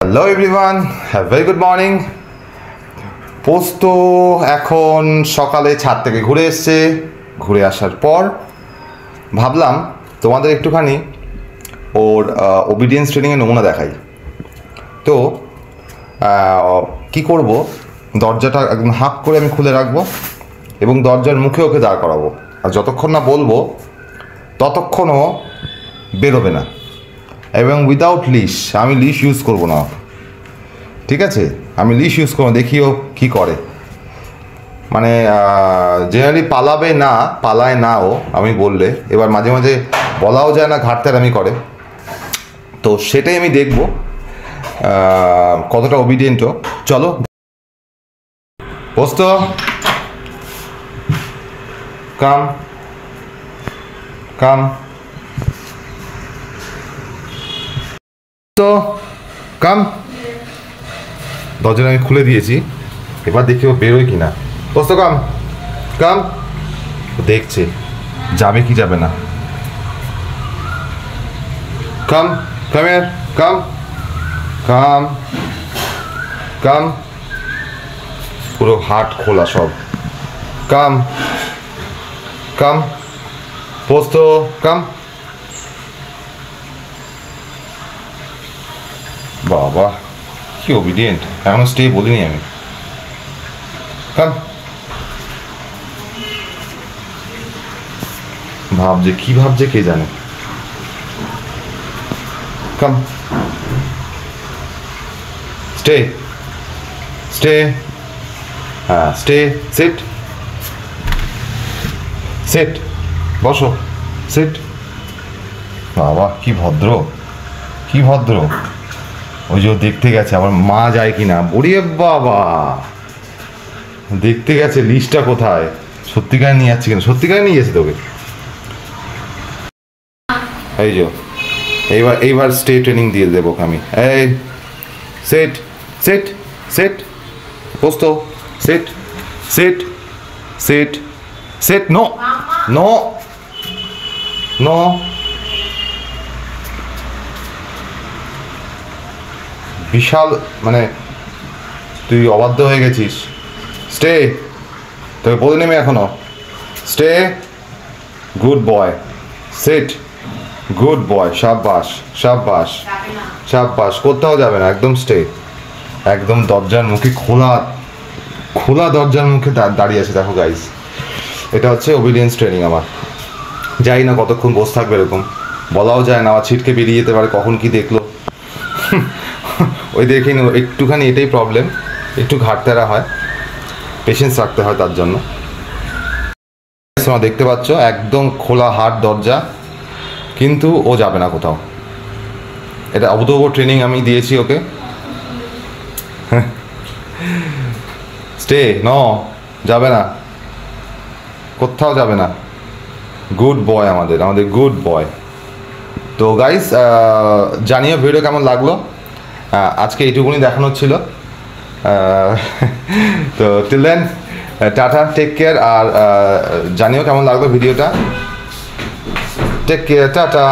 Hello everyone, very good morning. পোস্ত এখন সকালে ছাদ থেকে ঘুরে এসছে। ঘুরে আসার পর ভাবলাম তোমাদের একটুখানি ওর ওবিডিয়েন্স ট্রেনিংয়ের নমুনা দেখাই। তো কি করব, দরজাটা একদম হাঁক করে আমি খুলে রাখবো এবং দরজার মুখে ওকে দাঁড় করাবো, আর যতক্ষণ না বলবো ততক্ষণও বেরোবে না, এবং উইদাউট লিশ। আমি লিশ ইউজ করবো না, ঠিক আছে? আমি লিশ ইউজ করবো, দেখিও কি করে। মানে জেনারেলি পালায় না ও, আমি বললে। এবার মাঝে মাঝে বলাও যায় না, ঘাটতারামি করে। তো সেটাই আমি দেখব কতটা ওবিডিয়েন্টও। চলো পোস্ত, কাম কাম। তো কাম, দরজাটা আমি খুলে দিয়েছি, এবার দেখি ও বেরোয় কিনা। পোস্ত কাম কাম। দেখছে যাবে কি যাবে না। কাম কাম হিয়ার, কাম কাম কাম। পুরো হাট খোলা সব। কাম কাম পোস্ত কাম। বাবা কি ওবিডিয়েন্ট, এখনো স্টে বলিনি আমি। কাম। ভাবছে কি ভাবছে কে জানে। কাম স্টে স্টে। হ্যাঁ স্টে, সিট সিট, বসো, সিট। বাবা কি ভদ্র, কি ভদ্র। ওই যে দেখতে গেছে আমার মা যায় কিনা। ওরে বাবা, দেখতে গেছে লিস্টটা কোথায়। সত্যিকারে নিয়ে যাচ্ছে কিনা, সত্যিকারে নিয়ে গেছে তোকে। এই যে এইবার স্টে ট্রেনিং দিয়ে দেবো আমি। এই সেট সেট সেট পোস্ত, set set set set. No no no. Vishal, মানে তুই অবাধ্য হয়ে গেছিস। স্টে, তোকে বলে নেমে এখনো। Stay, good boy. Set, good boy. সাব্বাস সাব্বাস সাব্বাস। কোথাও যাবে না, একদম স্টে। একদম দরজার মুখে, খোলা দরজার মুখে দাঁড়িয়ে আছে। দেখো গাইজ, এটা হচ্ছে ওবিডিয়েন্স ট্রেনিং আমার। যাই না কতক্ষণ বসে থাকবে এরকম, বলাও যায় না। আবার ছিটকে বেরিয়ে যেতে পারে, কখন কি দেখলো। ওই দেখে একটুখানি, এটাই প্রবলেম। একটু ঘাটতেরা হয়, পেশেন্স রাখতে হয় তার জন্য। তোমরা দেখতে পাচ্ছ একদম খোলা হাট দরজা, কিন্তু ও যাবে না কোথাও। এটা অভূতপূর্ব ট্রেনিং আমি দিয়েছি ওকে। স্টে, যাবে না, কোথাও যাবে না। গুড বয়, আমাদের গুড বয়। তো গাইস, জানিও ভিডিও কেমন লাগলো। আজকে এইটুকুনি দেখানো ছিল। তো till then, tata, take care. আর জানিও কেমন লাগলো ভিডিওটা। Take care, tata.